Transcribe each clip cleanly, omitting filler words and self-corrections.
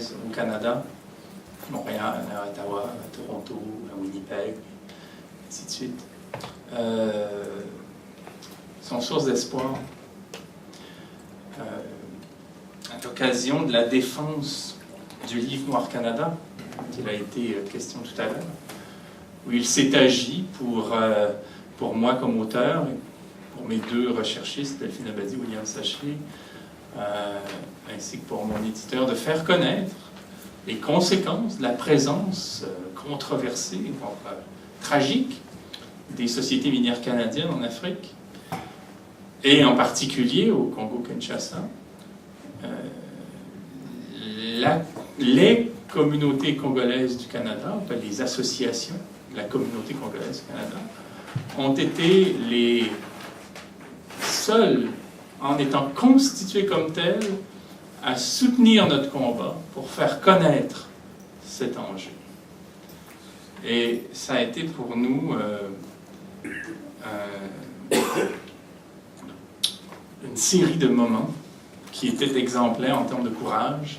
congolaise au Canada, Montréal, à Ottawa, à Toronto, à Winnipeg, ainsi de suite, sont source d'espoir. À l'occasion de la défense du livre Noir Canada, qu'il a été question tout à l'heure, où il s'est agi pour moi comme auteur, et pour mes deux recherchistes, Delphine Abadi et William Sachet, ainsi que pour mon éditeur, de faire connaître les conséquences de la présence controversée, voire tragique, des sociétés minières canadiennes en Afrique, et en particulier au Congo-Kinshasa. Les communautés congolaises du Canada, les associations de la communauté congolaise du Canada, ont été les seules, en étant constituées comme telles, à soutenir notre combat pour faire connaître cet enjeu. Et ça a été pour nous une série de moments qui étaient exemplaires en termes de courage,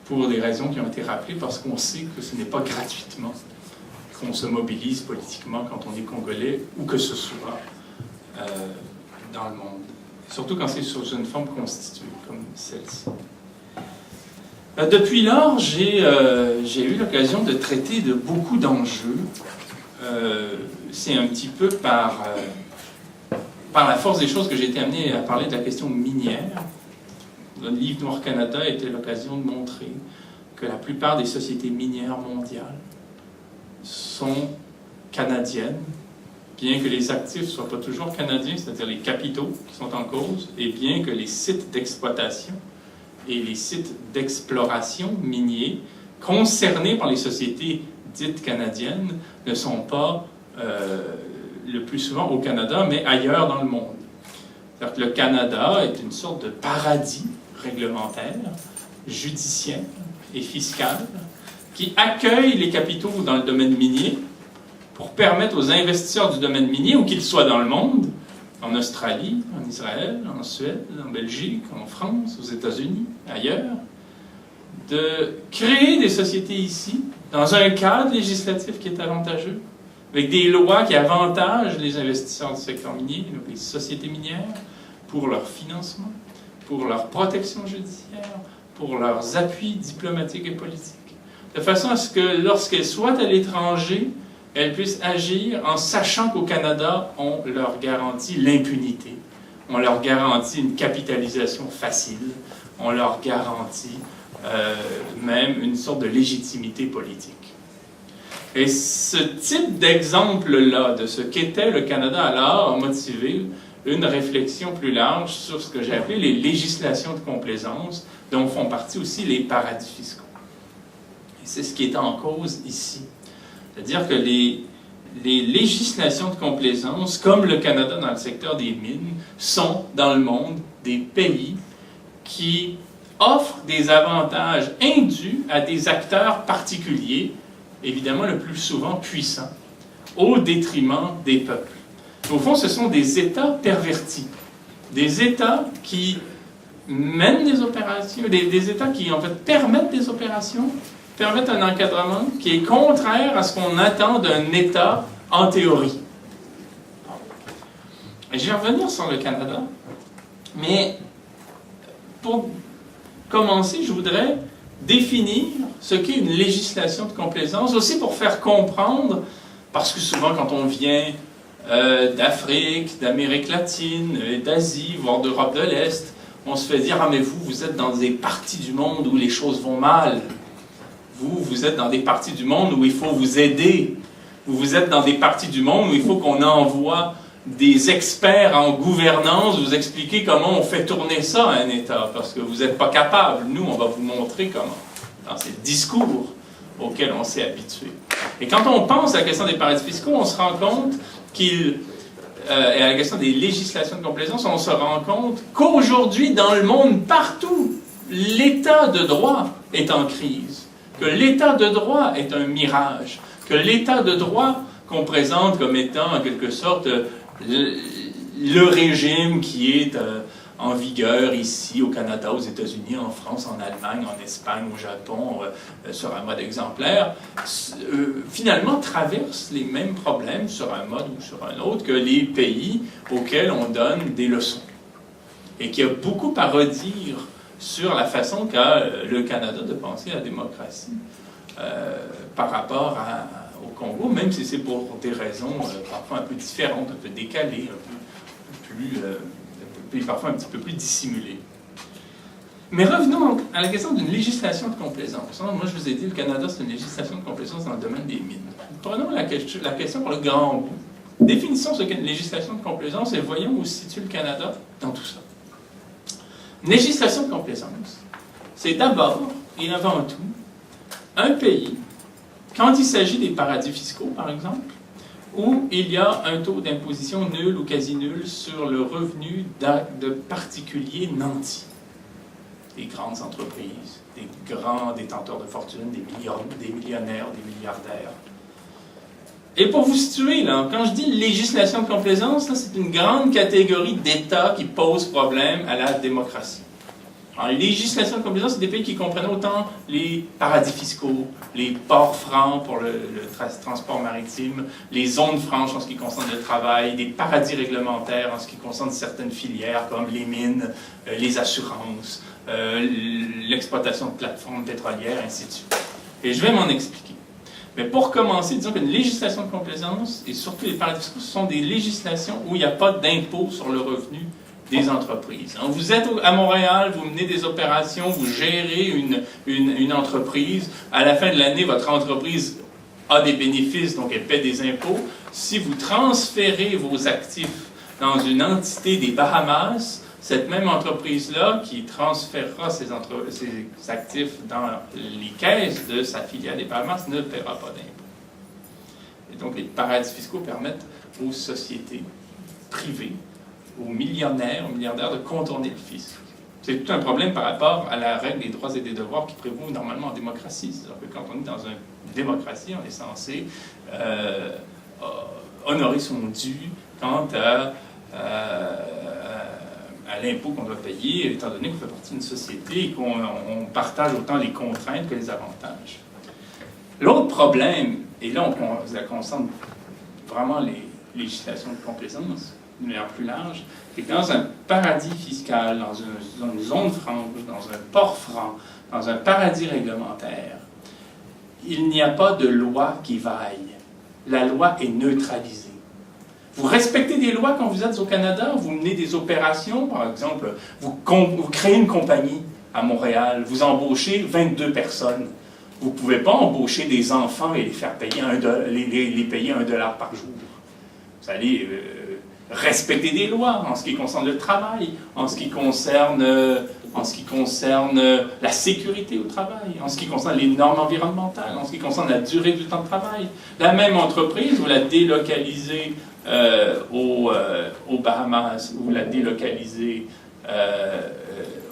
pour des raisons qui ont été rappelées, parce qu'on sait que ce n'est pas gratuitement qu'on se mobilise politiquement quand on est Congolais, où que ce soit dans le monde. Surtout quand c'est sous une forme constituée, comme celle-ci. Depuis lors, j'ai eu l'occasion de traiter de beaucoup d'enjeux. C'est un petit peu par la force des choses que j'ai été amené à parler de la question minière. Le livre Noir Canada était l'occasion de montrer que la plupart des sociétés minières mondiales sont canadiennes, bien que les actifs ne soient pas toujours canadiens, c'est-à-dire les capitaux qui sont en cause, et bien que les sites d'exploitation et les sites d'exploration miniers concernés par les sociétés dites canadiennes ne sont pas le plus souvent au Canada, mais ailleurs dans le monde. C'est-à-dire que le Canada est une sorte de paradis réglementaire, judiciaire et fiscal qui accueille les capitaux dans le domaine minier pour permettre aux investisseurs du domaine minier, où qu'ils soient dans le monde, en Australie, en Israël, en Suède, en Belgique, en France, aux États-Unis, ailleurs, de créer des sociétés ici, dans un cadre législatif qui est avantageux, avec des lois qui avantagent les investisseurs du secteur minier, les sociétés minières, pour leur financement, pour leur protection judiciaire, pour leurs appuis diplomatiques et politiques, de façon à ce que lorsqu'elles soient à l'étranger, elles puissent agir en sachant qu'au Canada, on leur garantit l'impunité, on leur garantit une capitalisation facile, on leur garantit même une sorte de légitimité politique. Et ce type d'exemple-là, de ce qu'était le Canada alors, a motivé une réflexion plus large sur ce que j'ai appelé les législations de complaisance, dont font partie aussi les paradis fiscaux. Et c'est ce qui est en cause ici. C'est-à-dire que les législations de complaisance, comme le Canada dans le secteur des mines, sont dans le monde des pays qui offrent des avantages indus à des acteurs particuliers, évidemment le plus souvent puissants, au détriment des peuples. Au fond, ce sont des États pervertis, des États qui mènent des opérations, des États qui en fait permettent des opérations, permettent un encadrement qui est contraire à ce qu'on attend d'un État en théorie. Je vais revenir sur le Canada, mais pour commencer, je voudrais définir ce qu'est une législation de complaisance, aussi pour faire comprendre, parce que souvent quand on vient d'Afrique, d'Amérique latine, d'Asie, voire d'Europe de l'Est, on se fait dire « Ah, mais vous êtes dans des parties du monde où les choses vont mal. Vous êtes dans des parties du monde où il faut vous aider. Vous êtes dans des parties du monde où il faut qu'on envoie des experts en gouvernance vous expliquer comment on fait tourner ça à un État, parce que vous n'êtes pas capable. Nous, on va vous montrer comment. » Dans ces discours auxquels on s'est habitué. Et quand on pense à la question des paradis fiscaux, on se rend compte et à la question des législations de complaisance, on se rend compte qu'aujourd'hui, dans le monde, partout, l'état de droit est en crise, que l'état de droit est un mirage, que l'état de droit qu'on présente comme étant, en quelque sorte, le régime qui est en vigueur ici, au Canada, aux États-Unis, en France, en Allemagne, en Espagne, au Japon, sur un mode exemplaire, finalement traversent les mêmes problèmes sur un mode ou sur un autre que les pays auxquels on donne des leçons. Et qu'il y a beaucoup à redire sur la façon qu'a le Canada de penser la démocratie par rapport au Congo, même si c'est pour des raisons parfois un peu différentes, un peu décalées, un peu plus, puis parfois un petit peu plus dissimulées. Mais revenons à la question d'une législation de complaisance. Moi, je vous ai dit, le Canada, c'est une législation de complaisance dans le domaine des mines. Prenons la question pour le grand bout. Définissons ce qu'est une législation de complaisance et voyons où se situe le Canada dans tout ça. Une législation de complaisance, c'est d'abord et avant tout un pays, quand il s'agit des paradis fiscaux, par exemple, où il y a un taux d'imposition nul ou quasi nul sur le revenu de particuliers nantis. Des grandes entreprises, des grands détenteurs de fortune, des millionnaires, des milliardaires. Et pour vous situer, là, quand je dis législation de complaisance, c'est une grande catégorie d'États qui pose problème à la démocratie. En législation de complaisance, c'est des pays qui comprennent autant les paradis fiscaux, les ports francs pour le transport maritime, les zones franches en ce qui concerne le travail, des paradis réglementaires en ce qui concerne certaines filières comme les mines, les assurances, l'exploitation de plateformes pétrolières, ainsi de suite. Et je vais m'en expliquer. Mais pour commencer, disons qu'une législation de complaisance, et surtout les paradis fiscaux, ce sont des législations où il n'y a pas d'impôt sur le revenu des entreprises. Vous êtes à Montréal, vous menez des opérations, vous gérez une entreprise. À la fin de l'année, votre entreprise a des bénéfices, donc elle paie des impôts. Si vous transférez vos actifs dans une entité des Bahamas, cette même entreprise-là, qui transférera ses actifs dans les caisses de sa filiale des Bahamas, ne paiera pas d'impôts. Et donc, les paradis fiscaux permettent aux sociétés privées, aux millionnaires, aux milliardaires de contourner le fisc. C'est tout un problème par rapport à la règle des droits et des devoirs qui prévaut normalement en démocratie. C'est-à-dire que quand on est dans une démocratie, on est censé honorer son dû quant à l'impôt qu'on doit payer, étant donné qu'on fait partie d'une société et qu'on partage autant les contraintes que les avantages. L'autre problème, et là on concentre vraiment les législations de complaisance, d'une manière plus large, c'est que dans un paradis fiscal, dans une zone franche, dans un port franc, dans un paradis réglementaire, il n'y a pas de loi qui vaille. La loi est neutralisée. Vous respectez des lois quand vous êtes au Canada, vous menez des opérations, par exemple, vous créez une compagnie à Montréal, vous embauchez 22 personnes. Vous ne pouvez pas embaucher des enfants et les faire payer les payer $1 par jour. Vous allez respecter des lois en ce qui concerne le travail, en ce qui concerne la sécurité au travail, en ce qui concerne les normes environnementales, en ce qui concerne la durée du temps de travail. La même entreprise, vous la délocalisez aux Bahamas, vous la délocalisez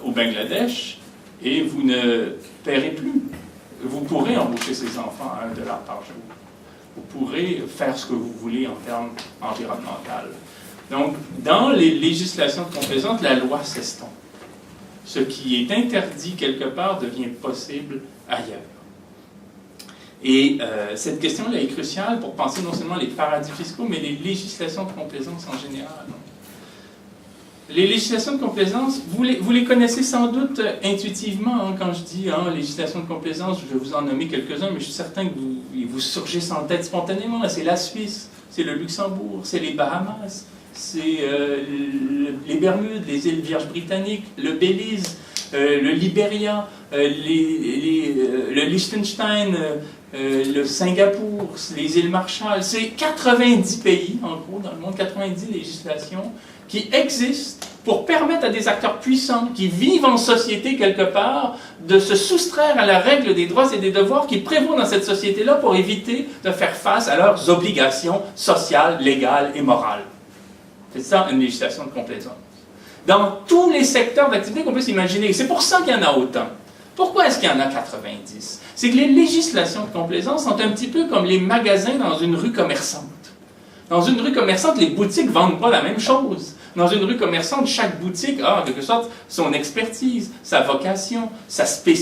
au Bangladesh, et vous ne paierez plus. Vous pourrez embaucher ces enfants à $1 par jour. Vous pourrez faire ce que vous voulez en termes environnementaux. Donc, dans les législations de complaisance, la loi s'estompe. Ce qui est interdit quelque part devient possible ailleurs. Et cette question-là est cruciale pour penser non seulement les paradis fiscaux, mais les législations de complaisance en général. Les législations de complaisance, vous les connaissez sans doute intuitivement. Quand je dis législation de complaisance, je vais vous en nommer quelques-uns, mais je suis certain que vous surgissent en tête spontanément. C'est la Suisse, c'est le Luxembourg, c'est les Bahamas, c'est les Bermudes, les îles Vierges britanniques, le Belize, le Libéria, le Liechtenstein, le Singapour, les îles Marshall. C'est 90 pays, en gros, dans le monde, 90 législations qui existent pour permettre à des acteurs puissants qui vivent en société quelque part de se soustraire à la règle des droits et des devoirs qui prévaut dans cette société-là pour éviter de faire face à leurs obligations sociales, légales et morales. C'est ça une législation de complaisance. Dans tous les secteurs d'activité qu'on peut s'imaginer. C'est pour ça qu'il y en a autant. Pourquoi est-ce qu'il y en a 90? C'est que les législations de complaisance sont un petit peu comme les magasins dans une rue commerçante. Dans une rue commerçante, les boutiques ne vendent pas la même chose. Dans une rue commerçante, chaque boutique a, en quelque sorte, son expertise, sa vocation, sa spécialité.